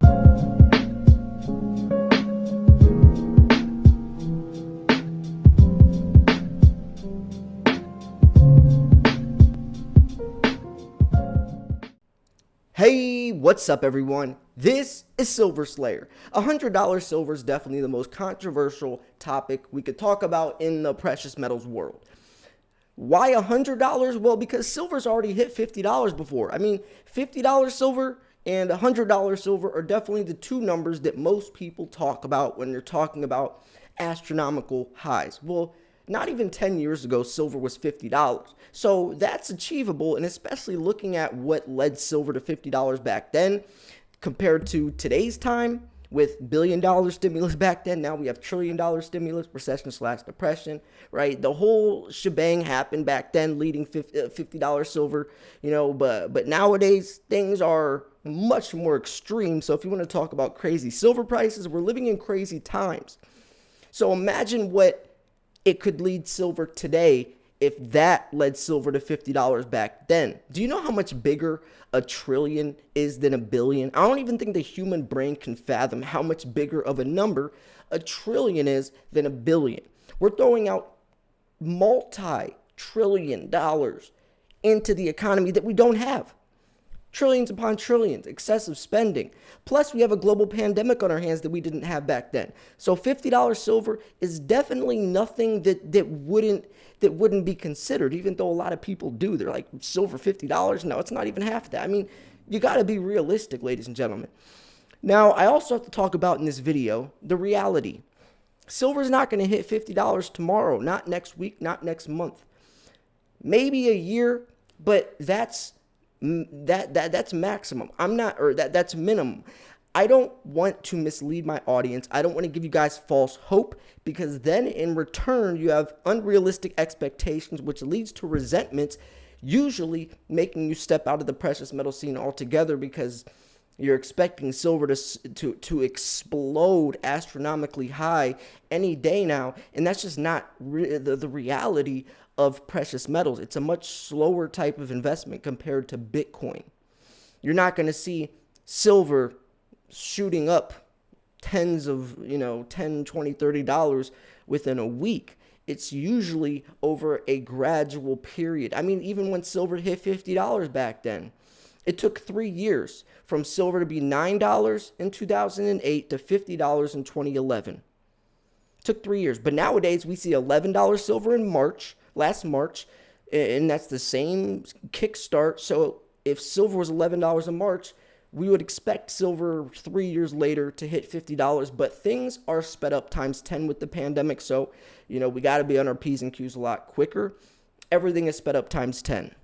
Hey, what's up everyone? This is Silver Slayer. $100 silver is definitely the most controversial topic we could talk about in the precious metals world. Why $100? Well, because silver's already hit $50 before. I mean, $50 silver and $100 silver are definitely the two numbers that most people talk about when they're talking about astronomical highs. Well, not even 10 years ago, silver was $50. So that's achievable, and especially looking at what led silver to $50 back then compared to today's time with $1 billion stimulus back then. Now we have $1 trillion stimulus, recession/depression, right? The whole shebang happened back then, leading $50 silver, but nowadays things are much more extreme. So if you want to talk about crazy silver prices, we're living in crazy times. So imagine what it could lead silver today if that led silver to $50 back then. Do you know how much bigger a trillion is than a billion? I don't even think the human brain can fathom how much bigger of a number a trillion is than a billion. We're throwing out multi-trillion dollars into the economy that we don't have. Trillions upon trillions, excessive spending. Plus, we have a global pandemic on our hands that we didn't have back then. So $50 silver is definitely nothing that wouldn't be considered, even though a lot of people do. They're like, silver $50? No, it's not even half that. I mean, you got to be realistic, ladies and gentlemen. Now, I also have to talk about in this video the reality. Silver's not going to hit $50 tomorrow, not next week, not next month. Maybe a year, but that's maximum. That's minimum. I don't want to mislead my audience. I don't want to give you guys false hope, because then in return you have unrealistic expectations, which leads to resentments, usually making you step out of the precious metal scene altogether, because you're expecting silver to explode astronomically high any day now, and that's just not the reality of precious metals. It's a much slower type of investment compared to Bitcoin. You're not going to see silver shooting up tens of, $10, $20, $30 within a week. It's usually over a gradual period. I mean, even when silver hit $50 back then, it took 3 years from silver to be $9 in 2008 to $50 in 2011. It took 3 years. But nowadays, we see $11 silver in last March, and that's the same kickstart. So if silver was $11 in March, we would expect silver 3 years later to hit $50, but things are sped up times 10 with the pandemic. So, we got to be on our P's and Q's a lot quicker. Everything is sped up times 10.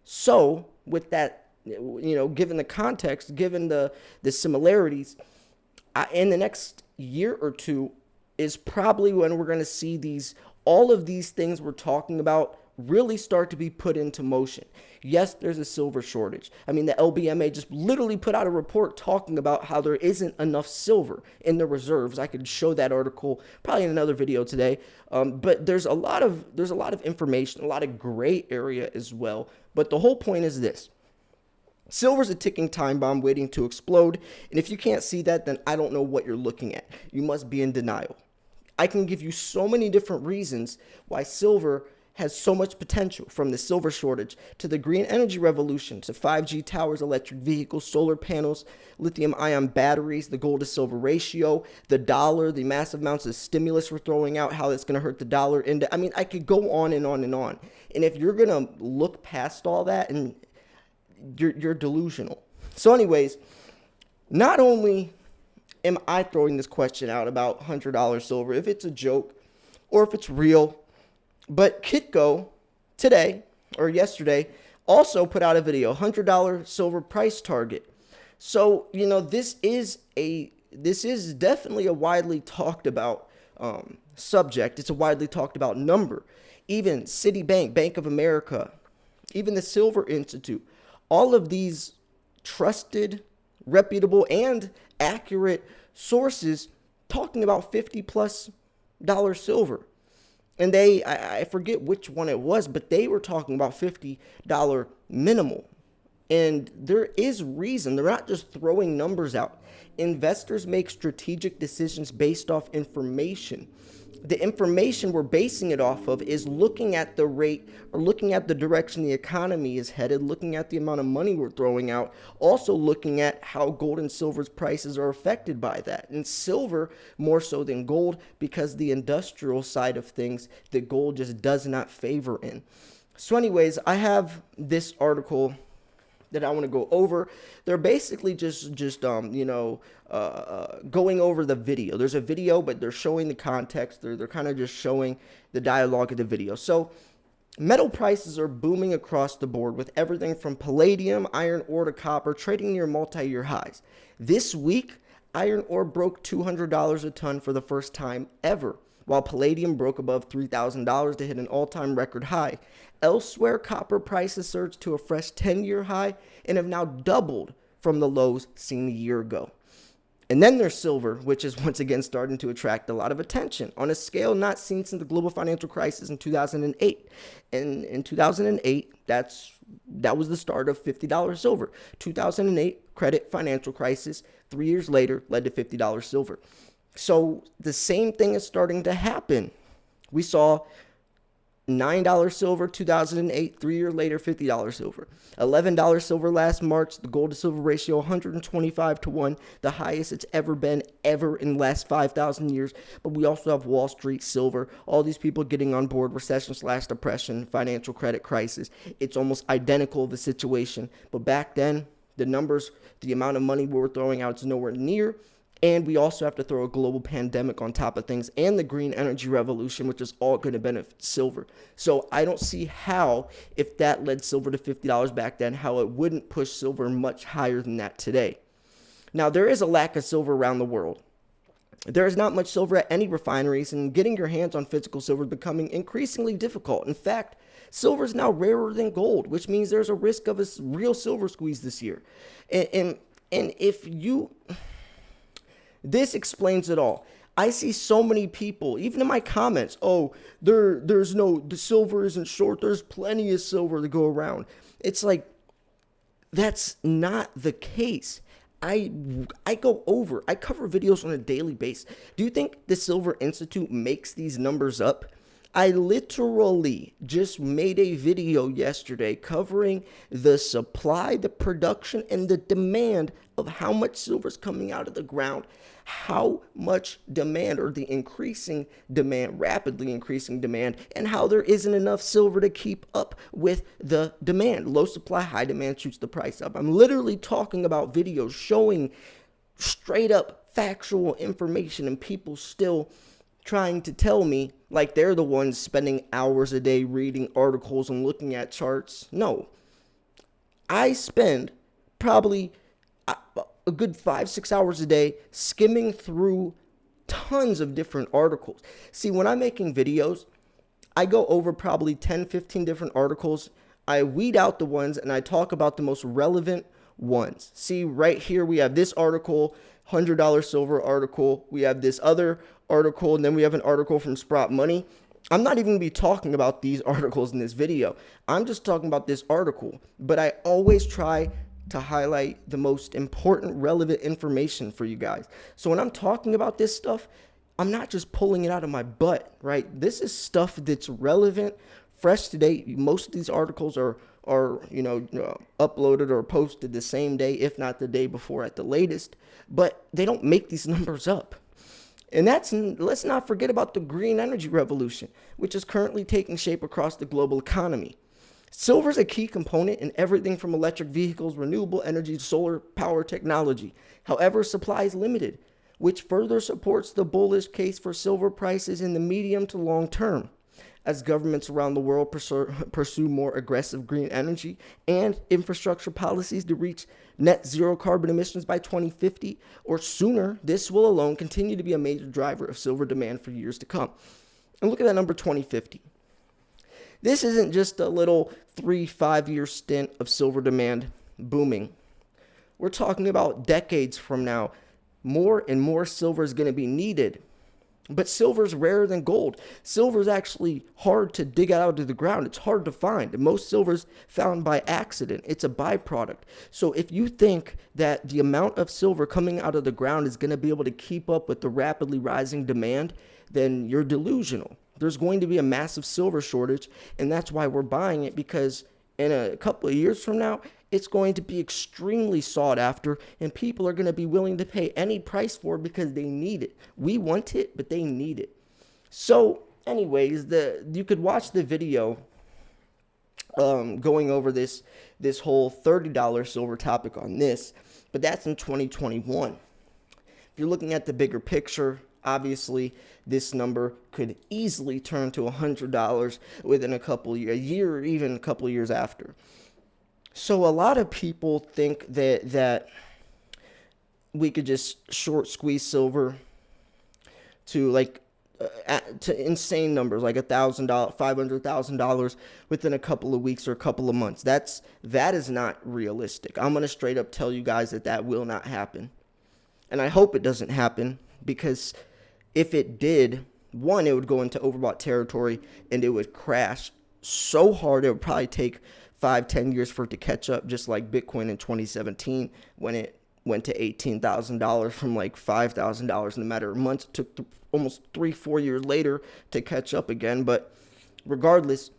So with that, given the context, given the similarities, in the next year or two is probably when we're going to see all of these things we're talking about really start to be put into motion. Yes, there's a silver shortage. I mean, the LBMA just literally put out a report talking about how there isn't enough silver in the reserves. I could show that article probably in another video today. But there's a lot of information, a lot of gray area as well. But the whole point is this. Silver's a ticking time bomb waiting to explode. And if you can't see that, then I don't know what you're looking at. You must be in denial. I can give you so many different reasons why silver has so much potential, from the silver shortage to the green energy revolution to 5G towers, electric vehicles, solar panels, lithium-ion batteries, the gold to silver ratio, the dollar, the massive amounts of stimulus we're throwing out, how it's going to hurt the dollar. And I mean, I could go on and on and on. And if you're going to look past all that, and you're delusional. So anyways, not only am I throwing this question out about $100 silver, if it's a joke or if it's real, but Kitco today or yesterday also put out a video, $100 silver price target. So, this is definitely a widely talked about subject. It's a widely talked about number. Even Citibank, Bank of America, even the Silver Institute, all of these trusted, reputable, and accurate sources talking about $50+ silver. And I forget which one it was, but they were talking about $50 minimal. And there is reason. They're not just throwing numbers out. Investors make strategic decisions based off information. The information we're basing it off of is looking at the rate or looking at the direction the economy is headed, looking at the amount of money we're throwing out, also looking at how gold and silver's prices are affected by that. And silver more so than gold because the industrial side of things that gold just does not favor in. So anyways, I have this article that I want to go over. They're basically just going over the video. There's a video, but they're showing the context. They're kind of just showing the dialogue of the video. So metal prices are booming across the board with everything from palladium, iron ore to copper trading near multi-year highs. This week, iron ore broke $200 a ton for the first time ever, while palladium broke above $3,000 to hit an all-time record high. Elsewhere, copper prices surged to a fresh 10-year high and have now doubled from the lows seen a year ago. And then there's silver, which is once again starting to attract a lot of attention on a scale not seen since the global financial crisis in 2008. And in 2008, that was the start of $50 silver. 2008 credit financial crisis, 3 years later, led to $50 silver. So the same thing is starting to happen. We saw $9 silver 2008, 3 years later $50 silver. $11 silver last March, the gold to silver ratio 125 to 1, the highest it's ever been ever in the last 5,000 years. But we also have Wall Street silver, all these people getting on board, recession/depression, financial credit crisis. It's almost identical of the situation. But back then, the numbers, the amount of money we were throwing out is nowhere near. And we also have to throw a global pandemic on top of things and the green energy revolution, which is all going to benefit silver. So I don't see how, if that led silver to $50 back then, how it wouldn't push silver much higher than that today. Now, there is a lack of silver around the world. There is not much silver at any refineries, and getting your hands on physical silver is becoming increasingly difficult. In fact, silver is now rarer than gold, which means there's a risk of a real silver squeeze this year. And if you... This explains it all. I see so many people, even in my comments, the silver isn't short. There's plenty of silver to go around. It's like, that's not the case. I cover videos on a daily basis. Do you think the Silver Institute makes these numbers up? I literally just made a video yesterday covering the supply, the production, and the demand of how much silver is coming out of the ground, how much demand, or the increasing demand, rapidly increasing demand, and how there isn't enough silver to keep up with the demand. Low supply, high demand shoots the price up. I'm literally talking about videos showing straight up factual information, and people still trying to tell me like they're the ones spending hours a day reading articles and looking at charts. No, I spend probably a good 5-6 hours a day skimming through tons of different articles. See, when I'm making videos, I go over probably 10-15 different articles. I weed out the ones and I talk about the most relevant ones. See, right here we have this article, $100 silver article. We have this other article, and then we have an article from Sprout Money. I'm not even going to be talking about these articles in this video. I'm just talking about this article. But I always try to highlight the most important, relevant information for you guys. So when I'm talking about this stuff, I'm not just pulling it out of my butt, right? This is stuff that's relevant, fresh today. Most of these articles are uploaded or posted the same day, if not the day before at the latest. But they don't make these numbers up. And let's not forget about the green energy revolution, which is currently taking shape across the global economy. Silver is a key component in everything from electric vehicles, renewable energy, solar power technology. However, supply is limited, which further supports the bullish case for silver prices in the medium to long term. As governments around the world pursue more aggressive green energy and infrastructure policies to reach net zero carbon emissions by 2050 or sooner, this will alone continue to be a major driver of silver demand for years to come. And look at that number, 2050. This isn't just a little 3-5 year stint of silver demand booming. We're talking about decades from now. More and more silver is going to be needed. But silver is rarer than gold. Silver is actually hard to dig out of the ground. It's hard to find. And most silver is found by accident. It's a byproduct. So if you think that the amount of silver coming out of the ground is going to be able to keep up with the rapidly rising demand, then you're delusional. There's going to be a massive silver shortage, and that's why we're buying it, because in a couple of years from now, it's going to be extremely sought after, and people are going to be willing to pay any price for it because they need it. We want it, but they need it. So anyways, you could watch the video going over this whole $30 silver topic on this, but that's in 2021. If you're looking at the bigger picture, obviously this number could easily turn to $100 within a year or even a couple of years after. So a lot of people think that we could just short squeeze silver to to insane numbers like $1,000, $500,000 within a couple of weeks or a couple of months. That is not realistic. I'm gonna straight up tell you guys that will not happen, and I hope it doesn't happen, because if it did, one, it would go into overbought territory and it would crash so hard it would probably take 5-10 years for it to catch up, just like Bitcoin in 2017 when it went to $18,000 from like $5,000 in a matter of months. It took almost 3-4 years later to catch up again. But regardless,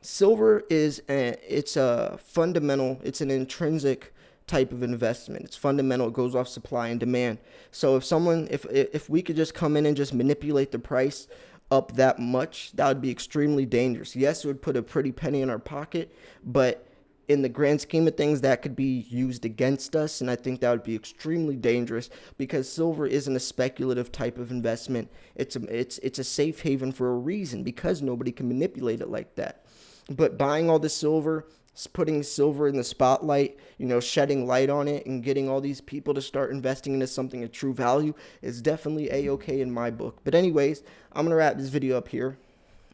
silver it's a fundamental, it's an intrinsic type of investment. It's fundamental. It goes off supply and demand. So if we could just come in and just manipulate the price up that much, that would be extremely dangerous. Yes, it would put a pretty penny in our pocket, but in the grand scheme of things, that could be used against us, and I think that would be extremely dangerous, because silver isn't a speculative type of investment. It's a safe haven for a reason, because nobody can manipulate it like that. But buying all the silver, putting silver in the spotlight, shedding light on it and getting all these people to start investing into something of true value is definitely a-okay in my book. But anyways, I'm going to wrap this video up here.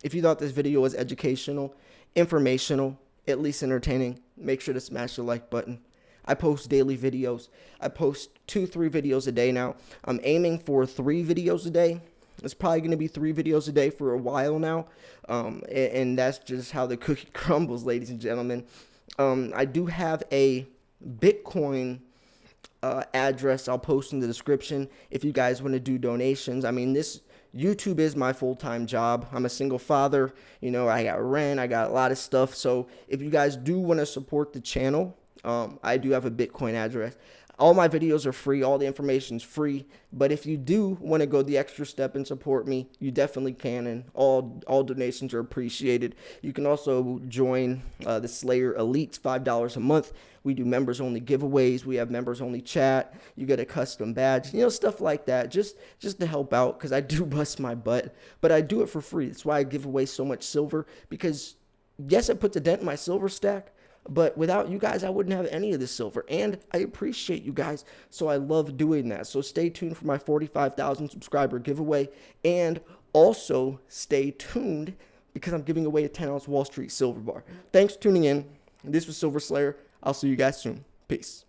If you thought this video was educational, informational, at least entertaining, make sure to smash the like button. I post daily videos. I post 2-3 videos a day now. I'm aiming for 3 videos a day. It's probably going to be 3 videos a day for a while now, and that's just how the cookie crumbles, ladies and gentlemen. I do have a Bitcoin address I'll post in the description if you guys want to do donations. I mean, YouTube is my full-time job. I'm a single father. I got rent. I got a lot of stuff. So if you guys do want to support the channel, I do have a Bitcoin address. All my videos are free. All the information is free. But if you do want to go the extra step and support me, you definitely can, and all donations are appreciated. You can also join the Slayer Elites, $5 a month. We do members-only giveaways. We have members-only chat. You get a custom badge, stuff like that, just to help out, because I do bust my butt, but I do it for free. That's why I give away so much silver, because, yes, it puts a dent in my silver stack, but without you guys, I wouldn't have any of this silver, and I appreciate you guys, so I love doing that. So stay tuned for my 45,000 subscriber giveaway, and also stay tuned because I'm giving away a 10-ounce Wall Street silver bar. Thanks for tuning in. This was Silver Slayer. I'll see you guys soon. Peace.